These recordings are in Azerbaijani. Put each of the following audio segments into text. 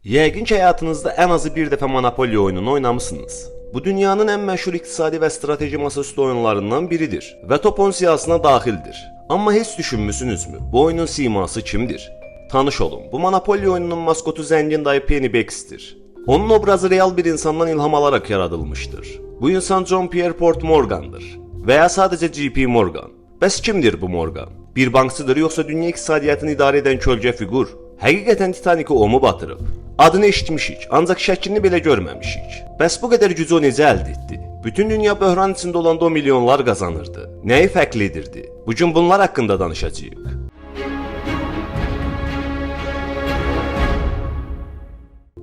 Yəqin ki, həyatınızda ən azı bir dəfə Monopoly oyununu oynamısınız. Bu dünyanın ən məşhur iqtisadi və strateji masaüstü oyunlarından biridir və top 10 siyahısına daxildir. Amma heç düşünmüsünüzmü? Bu oyunun siması kimdir? Tanış olun, bu Monopoly oyununun maskotu zəngin dayı Pennybacks'tir. Onun obrazı real bir insandan ilham alaraq yaradılmışdır. Bu insan John Pierre Port Morgan'dır veya sadəcə J.P. Morgan. Bəs kimdir bu Morgan? Bir bankçıdır yoxsa dünya iqtisadiyyatını idarə edən kölgə figur? Həqiqətən Titanic'i o mu batırıb? Adını eşitmişik, ancaq şəklini belə görməmişik. Bəs bu qədər gücü o necə əldə etdi? Bütün dünya böhran içində olanda o milyonlar qazanırdı. Nəyi fərqli edirdi? Bugün bunlar haqqında danışacağıq.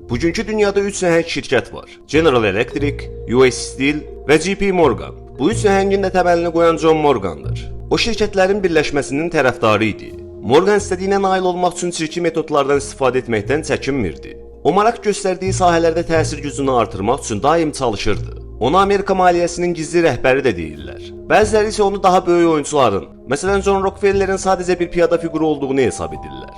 Bugünkü dünyada 3 səhəng şirkət var. General Electric, US Steel və J.P. Morgan. Bu 3 səhəngin də təməlini qoyan John Morgan'dır. O şirkətlərin birləşməsinin tərəfdarı idi. Morgan istədiyinə nail olmaq üçün çirkin metodlardan istifadə etməkdən çəkinmirdi. O maraq göstərdiyi sahələrdə təsir gücünü artırmaq üçün daim çalışırdı. Ona Amerika maliyyəsinin gizli rəhbəri də deyirlər. Bəziləri isə onu daha böyük oyunçuların, məsələn John Rockefeller'in sadəcə bir piyada fiquru olduğunu hesab edirlər.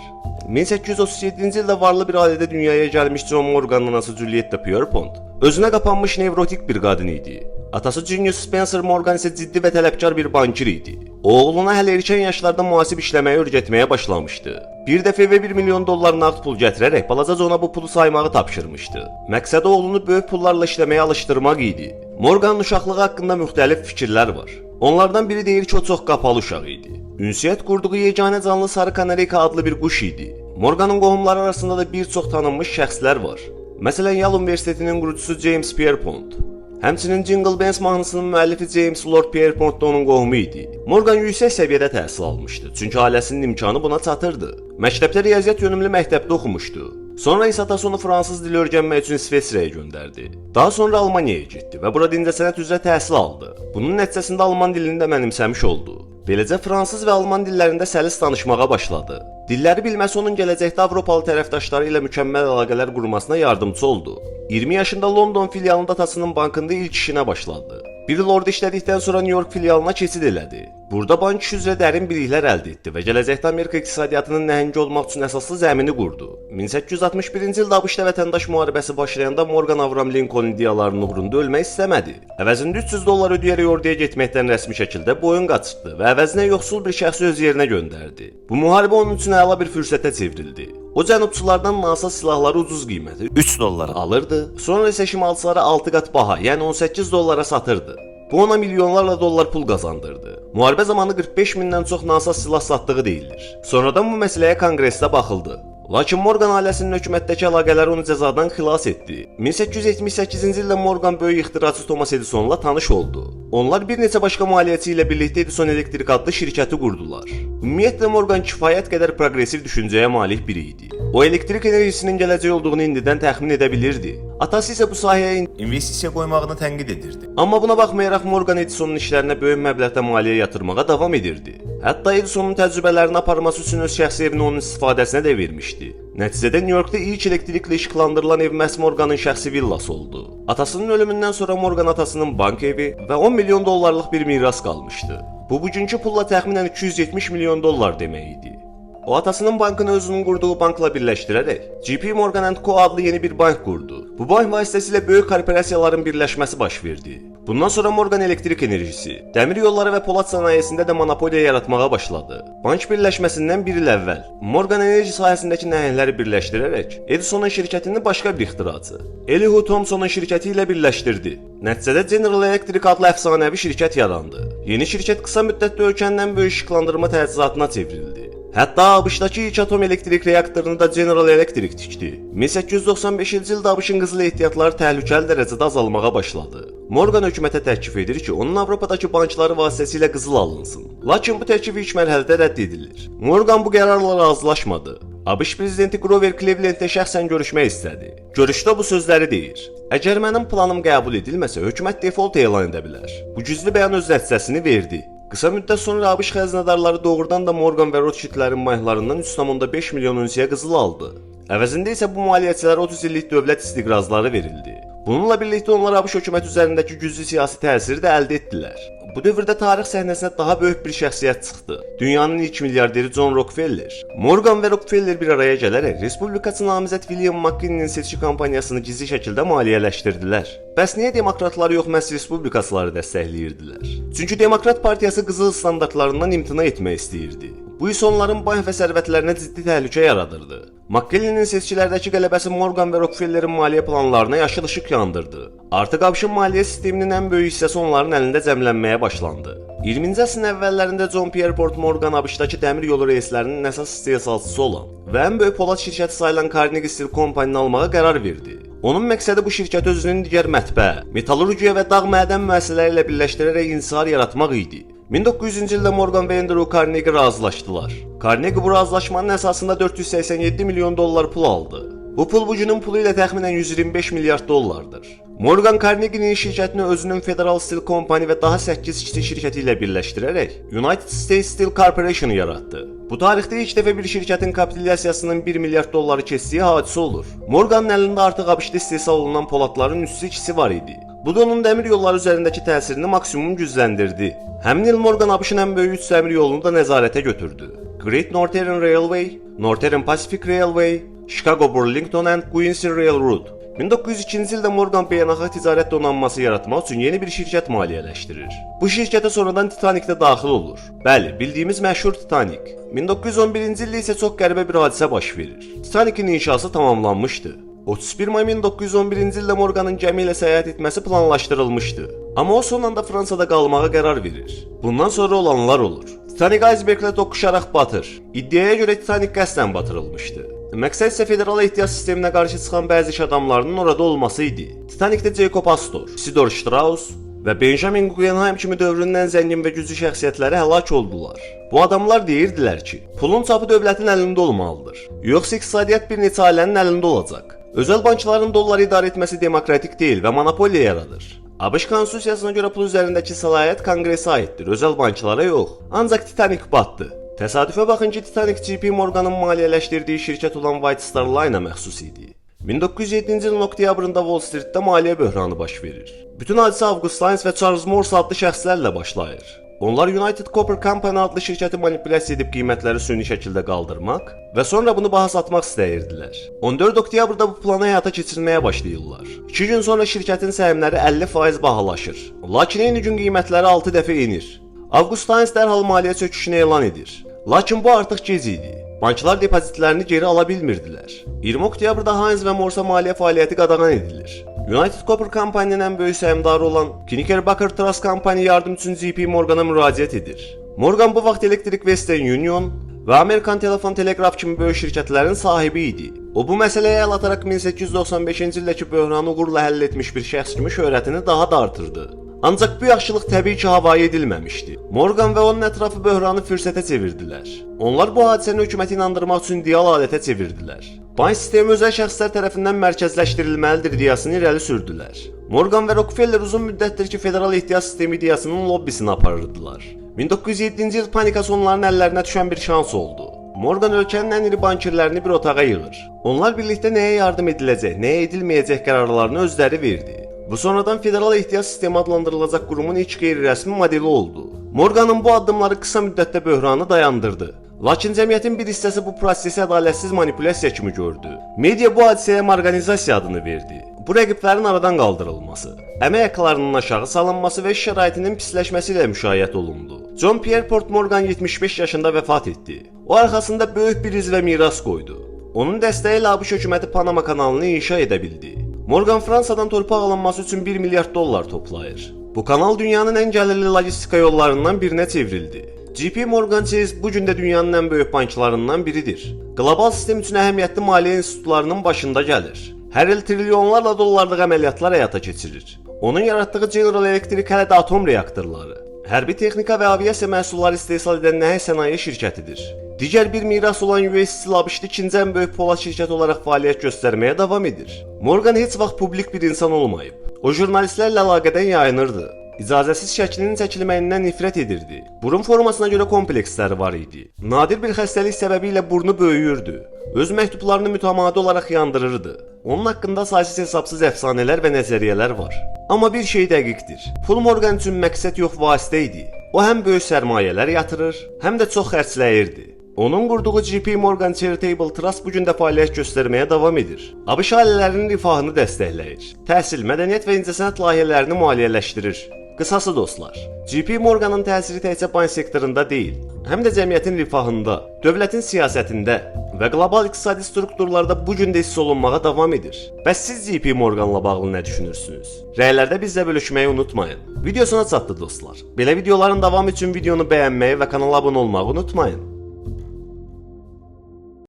1837-ci ildə varlı bir ailədə dünyaya gəlmiş John Morgan'ın anası Julietta Pierpont özünə qapanmış nevrotik bir qadın idi. Atası Junius Spencer Morgan isə ciddi və tələbkar bir bankir idi. O, oğluna hələ erkən yaşlarda mühasib işləməyi öyrətməyə başlamışdı. Bir dəfə evə 1 milyon dollar nağd pul gətirərək balaca Johna bu pulu saymağı tapşırmışdı. Məqsədi oğlunu böyük pullarla işləməyə alışdırmaq idi. Morganın uşaqlığı haqqında müxtəlif fikirlər var. Onlardan biri deyir ki, o çox qapalı uşaq idi. Ünsiyyət qurduğu yeganə canlı sarı kanarika adlı bir quş idi. Morganın qohumları arasında da bir çox tanınmış şəxslər var. Məsələn, Yale Universitetinin qurucusu James Pierpont. Həmçinin Jingle Bells mahnısının müəllifi James Lord Pierpont da onun qohumu idi. Morgan yüksək səviyyədə təhsil almışdı, çünki ailəsinin imkanı buna çatırdı. Məktəbdə riyaziyyat yönümlü məktəbdə oxumuşdu. Sonra isə atası onu fransız dili öyrənmək üçün İsveçrəyə göndərdi. Daha sonra Almaniyaya getdi və burada incəsənət üzrə təhsil aldı. Bunun nəticəsində alman dilini də mənimsəmiş oldu. Beləcə fransız və alman dillərində səlis danışmağa başladı. Dilləri bilməsi onun gələcəkdə Avropalı tərəfdaşları ilə mükəmməl əlaqələr qurmasına yardımcı oldu. 20 yaşında London filialında atasının bankında ilk işinə başladı. Bir il orada işlədikdən sonra New York filialına keçid elədi. Burada bank işi üzrə dərin biliklər əldə etdi və gələcəkdə Amerika iqtisadiyyatının nəhəngi olmaq üçün əsaslı zəmini qurdu. 1861-ci ildə ABŞ-da vətəndaş müharibəsi başlayanda Morgan Avram Lincoln iddialarının uğrunda ölmək istəmədi. Əvəzində 300 dollar ödəyərək orduya getməkdən rəsmi şəkildə boyun qaçırtdı və əvəzinə yoxsul bir şəxsi öz yerinə göndərdi. Bu müharibə onun üçün əla bir fürsətə çevrildi. O cənubçulardan NASA silahları ucuz qiyməti 3 dollara alırdı, sonra isə şimalçılara 6 qat baha, yəni 18 dollara satırdı. Bu ona milyonlarla dollar pul qazandırdı. Müharibə zamanı 45 mindən çox NASA silah satdığı deyilir. Sonradan bu məsələyə konqresdə baxıldı. Lakin Morgan ailəsinin hökumətdəki əlaqələri onu cəzadan xilas etdi. 1878-ci ildə Morgan böyük ixtiraçı Thomas Edison'la tanış oldu. Onlar bir neçə başqa maliyyəçi ilə birlikdə Edison Electric adlı şirkəti qurdular. Ümumiyyətlə Morgan kifayət qədər proqressiv düşüncəyə malik biri idi. O elektrik enerjisinin gələcək olduğunu indidən təxmin edə bilirdi. Atası isə bu sahəyə investisiya qoymağını tənqid edirdi. Amma buna baxmayaraq Morgan Edisonun işlərinə böyük məbləğdə maliyyə yatırmağa davam edirdi. Hətta Edisonun təcrübələrini aparması üçün öz şəxsi evini onun istifadəsinə də vermişdi. Nəticədə New Yorkda ilk elektriklə işıqlandırılan ev məhz Morganın şəxsi villası oldu. Atasının ölümündən sonra Morgan atasının bank evi və 10 milyon dollarlıq bir miras qalmışdı. Bu bugünkü pulla təxminən 270 milyon dollar demək idi. O atasının bankını özünün qurduğu bankla birləşdirərək J.P. Morgan & Co. adlı yeni bir bank qurdu. Bu bank vasitəsilə böyük korporasiyaların birləşməsi baş verdi. Bundan sonra Morgan elektrik enerjisi, dəmir yolları və polad sənayesində də monopoliya yaratmağa başladı. Bank birləşməsindən bir il əvvəl Morgan enerji sahəsindəki nəhəngləri birləşdirərək Edison'un şirkətini başqa bir ixtiraçı, Elihu Thomson'un şirkəti ilə birləşdirdi. Nəticədə General Electric adlı əfsanəvi şirkət yarandı. Yeni şirkət qısa müddətdə ölkənin ən böyük işıqlandırma təchizatına çevrildi. Hətta ABŞ-dakı ilk atom elektrik reaktorunu da General Electric tikdi. 1895-ci ildə ABŞ-ın qızıl ehtiyatları təhlükəli dərəcədə azalmağa başladı. Morgan hökumətə təklif edir ki, onun Avropadakı bankları vasitəsilə qızıl alınsın. Lakin bu təklif ilk mərhələdə rədd edilir. Morgan bu qərarla razılaşmadı. ABŞ prezidenti Grover Cleveland-də şəxsən görüşmək istədi. Görüşdə bu sözləri deyir: "Əgər mənim planım qəbul edilməsə, hökumət default elan edə bilər." Bu güclü bəyan öz nəticəsini verdi. Qısa müddət sonra ABŞ xəzinədarları doğrudan da Morgan və Rothschildlərin banklarından 3,5 milyon unsiya qızıl aldı. Əvəzində isə bu maliyyəçilərə 30 illik dövlət istiqrazları verildi. Bununla birlikdə onlar ABŞ hökumət üzərindəki güclü siyasi təsiri də əldə etdilər. Bu dövrdə tarix səhnəsinə daha böyük bir şəxsiyyət çıxdı. Dünyanın ilk milyarderi John Rockefeller. Morgan və Rockefeller bir araya gələrək respublikaçı namizəd William McKinley'nin seçki kampaniyasını gizli şəkildə maliyyələşdirdilər. Bəs niyə demokratlar yox, məhz respublikaçıları dəstəkləyirdilər? Çünki Demokrat Partiyası qızıl standartlarından imtina etmək istəyirdi. Bu isə onların bank və sərvətlərinə ciddi təhlükə yaradırdı. McKinley'nin seçkilərdəki qələbəsi Morgan və Rockefellerin maliyyə planlarına yaşıl işıq yandırdı. Artıq ABŞ maliyyə sisteminin ən böyük hissəsi onların əlində cəmlənməyə başlandı. 20-ci əsrin əvvəllərində John Pierpont Morgan ABŞ-dakı dəmir yolu reyslərinin əsas istehsalçısı olan və ən böyük polad şirkəti sayılan Carnegie Steel Company-ni almağa qərar verdi. Onun məqsədi bu şirkəti özünün digər mətbə, metallurgiya və dağ mədən müəssisələri ilə birləşdirərək inhisar yaratmaq idi. 1900-cü ildə Morgan və Andrew Carnegie razılaşdılar. Carnegie bu razılaşmanın əsasında 487 milyon dollar pul aldı. Bu pul bugünün pulu ilə təxminən 125 milyard dollardır. Morgan Carnegie'nin şirkətini özünün Federal Steel Company və daha 8 kiçik şirkəti ilə birləşdirərək United States Steel Corporation yaratdı. Bu tarixdə ilk dəfə bir şirkətin kapitülyasiyasının 1 milyard dolları keçdiyi hadisə olur. Morganın əlində artıq ABŞ-da istehsal olunan poladların üstü ikisi var idi. Bu da onun dəmir yolları üzərindəki təsirini maksimum gücləndirdi. Həmin il Morgan ABŞ-ın ən böyük 3 dəmir yolunu da nəzarətə götürdü. Great Northern Railway, Northern Pacific Railway, Chicago Burlington and Quincy Railroad. 1902-ci ildə Morgan beynəlxalq ticarət donanması yaratmaq üçün yeni bir şirkət maliyyələşdirir. Bu şirkətə sonradan Titanic də daxil olur. Bəli, bildiyimiz məşhur Titanic. 1911-ci ildə isə çox qəribə bir hadisə baş verir. Titanic'in inşası tamamlanmışdı. 31 may 1911-ci ildə Morganın gəmi ilə səyahət etməsi planlaşdırılmışdı. Amma o son anda Fransada qalmağa qərar verir. Bundan sonra olanlar olur. Titanic iceberglə toqquşaraq batır. İddiaya görə Titanic qəsdən batırılmışdı. Məqsəd isə federal ehtiyat sisteminə qarşı çıxan bəzi iş adamlarının orada olması idi. Titanicdə Jacob Astor, Isidor Strauss və Benjamin Guggenheim kimi dövrünün ən zəngin və güclü şəxsiyyətləri həlak oldular. Bu adamlar deyirdilər ki, pulun çapı dövlətin əlində olmalıdır. Yoxsa iqtisadiyyat bir neçə ailənin əlində olacaq. Özəl bankların dolları idarə etməsi demokratik deyil və monopoliya yaradır. ABŞ konstitusiyasına görə pul üzərindəki səlahiyyət Konqresə aiddir, özəl banklara yox. Ancaq Titanic batdı. Təsadüfə baxın ki, Titanic JP Morganın maliyyələşdirdiyi şirkət olan White Star Line-a məxsus idi. 1907-ci ilin oktyabrında Wall Street-də maliyyə böhranı baş verir. Bütün hadisə August Hines və Charles Morse adlı şəxslərlə başlayır. Onlar United Copper Company adlı şirkəti manipulyasiya edib qiymətləri süni şəkildə qaldırmaq və sonra bunu baha satmaq istəyirdilər. 14 oktyabrda bu planı həyata keçirməyə başlayırlar. 2 gün sonra şirkətin səhmləri 50% bahalaşır. Lakin eyni gün qiymətləri 6 dəfə enir. August Hines dərhal maliyyə çöküşünü elan edir. Lakin bu artıq gec idi. Banklar depozitlərini geri ala bilmirdilər. 20 oktyabrda Hines və Morse maliyyə fəaliyyəti qadağan edilir. United Copper Company-nin ən böyük səhmdarı olan Knickerbocker Trust Company yardım üçün JP Morgan'a müraciət edir. Morgan bu vaxt Electric Western Union və Amerikan Telefon Teleqraf kimi böyük şirkətlərin sahibi idi. O bu məsələyə əl ataraq 1895-ci ildəki böhranı uğurla həll etmiş bir şəxs kimi şöhrətini daha da artırdı. Ancaq bu yaxşılıq təbii ki, havayı edilməmişdi. Morgan və onun ətrafı böhranı fürsətə çevirdilər. Onlar bu hadisəni hökuməti inandırmaq üçün ideal adətə çevirdilər. Bank sistemi özəl şəxslər tərəfindən mərkəzləşdirilməlidir ideyasını irəli sürdülər. Morgan və Rockefeller uzun müddətdir ki, federal ehtiyat sistemi ideyasının lobbisini aparırdılar. 1907-ci il panikası onların əllərinə düşən bir şans oldu. Morgan ölkənin ən iri bankirlərini bir otağa yığır. Onlar birlikdə nəyə yardım ediləcək, nəyə edilməyəcək qərarlarını özləri verdi. Bu sonradan Federal Ehtiyat Sistemi adlandırılacaq qurumun ilk qeyri-rəsmi modeli oldu. Morganın bu addımları qısa müddətdə böhranı dayandırdı. Lakin cəmiyyətin bir hissəsi bu prosesi ədalətsiz manipulyasiya kimi gördü. Media bu hadisəyə marqanizasiya adını verdi. Bu rəqiblərin aradan qaldırılması, əmək haqlarının aşağı salınması və iş şəraitinin pisləşməsi ilə müşayiət olundu. John Pierpont Morgan 75 yaşında vəfat etdi. O arxasında böyük bir iz və miras qoydu. Onun dəstəyi ilə ABŞ hökuməti Panama kanalını inşa edə bildi. Morgan Fransadan torpaq alınması üçün 1 milyard dollar toplayır. Bu kanal dünyanın ən gəlirli logistika yollarından birinə çevrildi. JP Morgan Chase bu gün də dünyanın ən böyük banklarından biridir. Qlobal sistem üçün əhəmiyyətli maliyyə institutlarının başında gəlir. Hər il trilyonlarla dollarlıq əməliyyatlar həyata keçirir. Onun yaratdığı General Electric hələ də atom reaktorları, hərbi texnika və aviasiya məhsulları istehsal edən nəhəng sənaye şirkətidir. Digər bir miras olan US Steel ABŞ-da ikinci ən böyük polad şirkəti olaraq fəaliyyət göstərməyə davam edir. Morgan heç vaxt publik bir insan olmayıb. O jurnalistlərlə əlaqədən yayınırdı. icazəsiz şəklinin çəkilməyindən nifrət edirdi. Burun formasına görə kompleksləri var idi. Nadir bir xəstəlik səbəbilə burnu böyüyürdü. Öz məktublarını mütəmadi olaraq yandırırdı. Onun haqqında saysız-hesabsız əfsanələr və nəzəriyyələr var. Amma bir şey dəqiqdir. Pul Morgan üçün məqsəd yox, vasitə idi. O həm böyük sərmayələr yatırır, həm də çox xərcləyirdi. Onun qurduğu JP Morgan Charitable Trust bu gün də fəaliyyət göstərməyə davam edir. ABŞ ailələrinin rifahını dəstəkləyir. Təhsil, mədəniyyət və incəsənət layihələrini maliyyələşdirir. Qısası dostlar, JP Morganın təsiri təkcə bank sektorunda deyil, həm də cəmiyyətin rifahında, dövlətin siyasətində və qlobal iqtisadi strukturlarda bu gün də hiss olunmağa davam edir. Bəs siz JP Morganla bağlı nə düşünürsünüz? Rəylərdə bizlə bölüşməyi unutmayın. Video sona çatdı dostlar. Belə videoların davamı üçün videonu bəyənməyi və kanala abunə olmağı unutmayın.